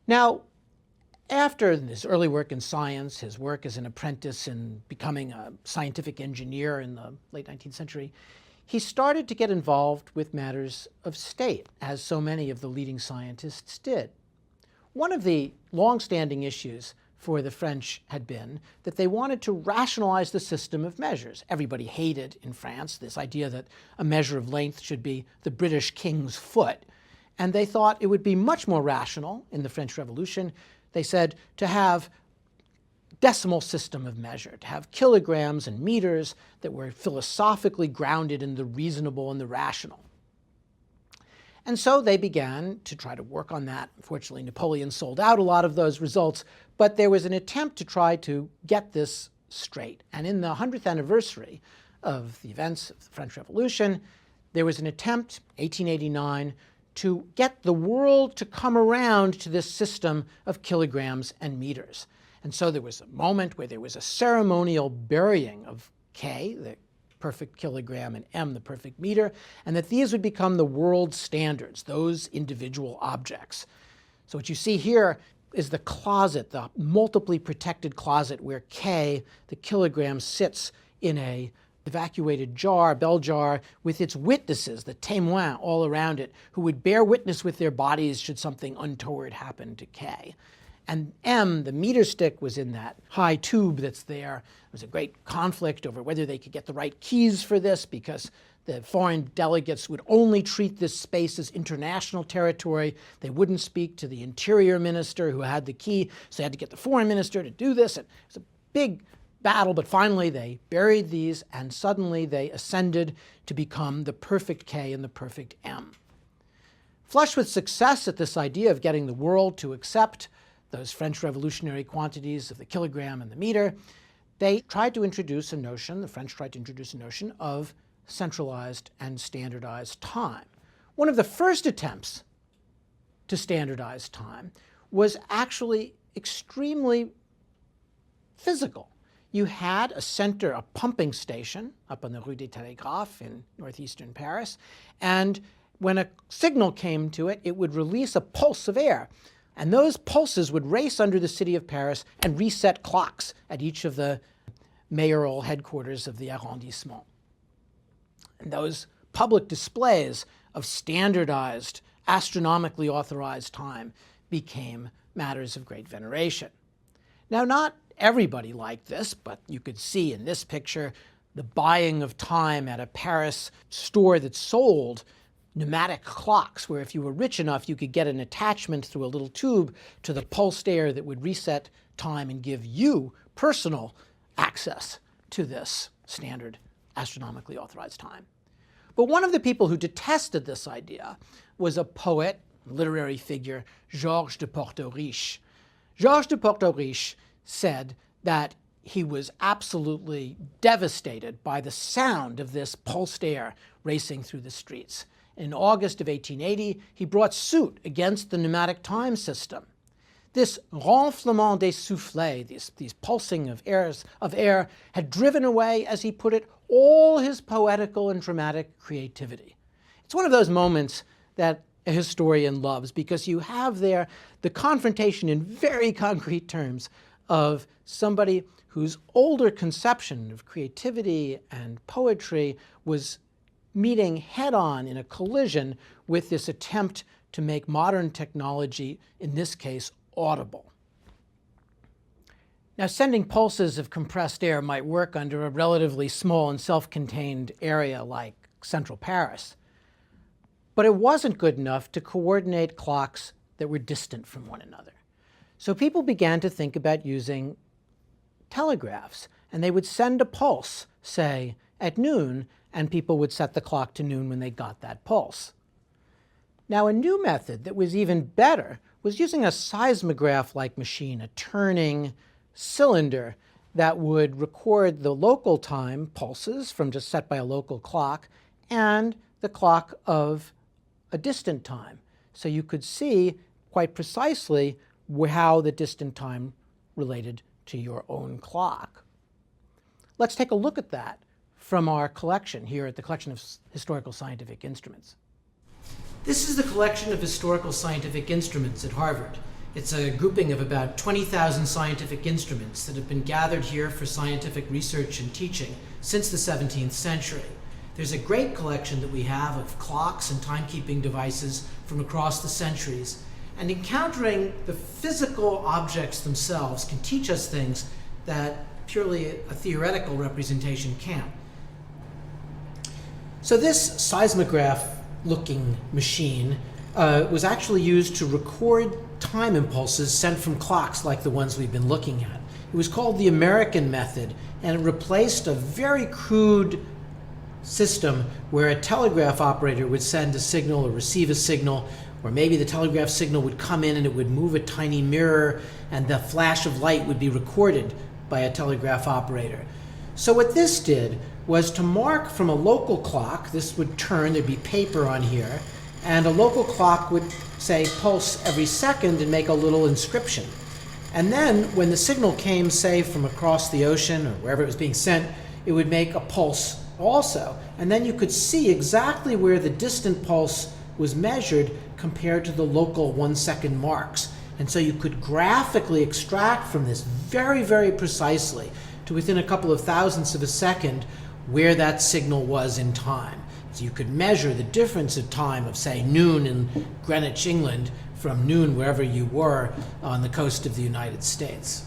Now, after his early work in science, his work as an apprentice in becoming a scientific engineer in the late 19th century, he started to get involved with matters of state, as so many of the leading scientists did. One of the long-standing issues for the French had been that they wanted to rationalize the system of measures. Everybody hated in France this idea that a measure of length should be the British king's foot. And they thought it would be much more rational in the French Revolution, they said, to have decimal system of measure, to have kilograms and meters that were philosophically grounded in the reasonable and the rational. And so they began to try to work on that. Unfortunately, Napoleon sold out a lot of those results, but there was an attempt to try to get this straight. And in the 100th anniversary of the events of the French Revolution, there was an attempt, 1889, to get the world to come around to this system of kilograms and meters. And so there was a moment where there was a ceremonial burying of K, the perfect kilogram, and M, the perfect meter, and that these would become the world standards, those individual objects. So what you see here is the closet, the multiply protected closet where K, the kilogram, sits in a evacuated jar, bell jar, with its witnesses, the témoins, all around it, who would bear witness with their bodies should something untoward happen to K. And M, the meter stick, was in that high tube that's there. There was a great conflict over whether they could get the right keys for this, because the foreign delegates would only treat this space as international territory. They wouldn't speak to the interior minister who had the key, so they had to get the foreign minister to do this. And it was a big battle, but finally they buried these, and suddenly they ascended to become the perfect K and the perfect M. Flush with success at this idea of getting the world to accept those French revolutionary quantities of the kilogram and the meter, they tried to introduce a notion, the French tried to introduce a notion of centralized and standardized time. One of the first attempts to standardize time was actually extremely physical. You had a center, a pumping station up on the Rue des Télégraphes in northeastern Paris, and when a signal came to it, it would release a pulse of air. And those pulses would race under the city of Paris and reset clocks at each of the mayoral headquarters of the arrondissement. And those public displays of standardized, astronomically authorized time became matters of great veneration. Now, not everybody liked this, but you could see in this picture the buying of time at a Paris store that sold pneumatic clocks, where if you were rich enough, you could get an attachment through a little tube to the pulsed air that would reset time and give you personal access to this standard astronomically authorized time. But one of the people who detested this idea was a poet, literary figure, Georges de Portoriche. Georges de Portoriche said that he was absolutely devastated by the sound of this pulsed air racing through the streets. In August of 1880, he brought suit against the pneumatic time system. This renflement des soufflets, these pulsing of air, had driven away, as he put it, all his poetical and dramatic creativity. It's one of those moments that a historian loves, because you have there the confrontation in very concrete terms of somebody whose older conception of creativity and poetry was meeting head-on in a collision with this attempt to make modern technology, in this case, audible. Now, sending pulses of compressed air might work under a relatively small and self-contained area like central Paris, but it wasn't good enough to coordinate clocks that were distant from one another. So people began to think about using telegraphs, and they would send a pulse, say, at noon, and people would set the clock to noon when they got that pulse. Now, a new method that was even better was using a seismograph-like machine, a turning cylinder that would record the local time pulses from just set by a local clock and the clock of a distant time. So you could see quite precisely how the distant time related to your own clock. Let's take a look at that from our collection here at the Collection of Historical Scientific Instruments. This is the collection of historical scientific instruments at Harvard. It's a grouping of about 20,000 scientific instruments that have been gathered here for scientific research and teaching since the 17th century. There's a great collection that we have of clocks and timekeeping devices from across the centuries, and encountering the physical objects themselves can teach us things that purely a theoretical representation can't. So this seismograph-looking machine was actually used to record time impulses sent from clocks like the ones we've been looking at. It was called the American method, and it replaced a very crude system where a telegraph operator would send a signal or receive a signal, or maybe the telegraph signal would come in and it would move a tiny mirror and the flash of light would be recorded by a telegraph operator. So what this did was to mark from a local clock, this would turn, there'd be paper on here, and a local clock would, say, pulse every second and make a little inscription. And then when the signal came, say, from across the ocean or wherever it was being sent, it would make a pulse also. And then you could see exactly where the distant pulse was measured compared to the local 1 second marks. And so you could graphically extract from this very, very precisely to within a couple of thousandths of a second where that signal was in time. So you could measure the difference of time of, say, noon in Greenwich, England, from noon wherever you were on the coast of the United States.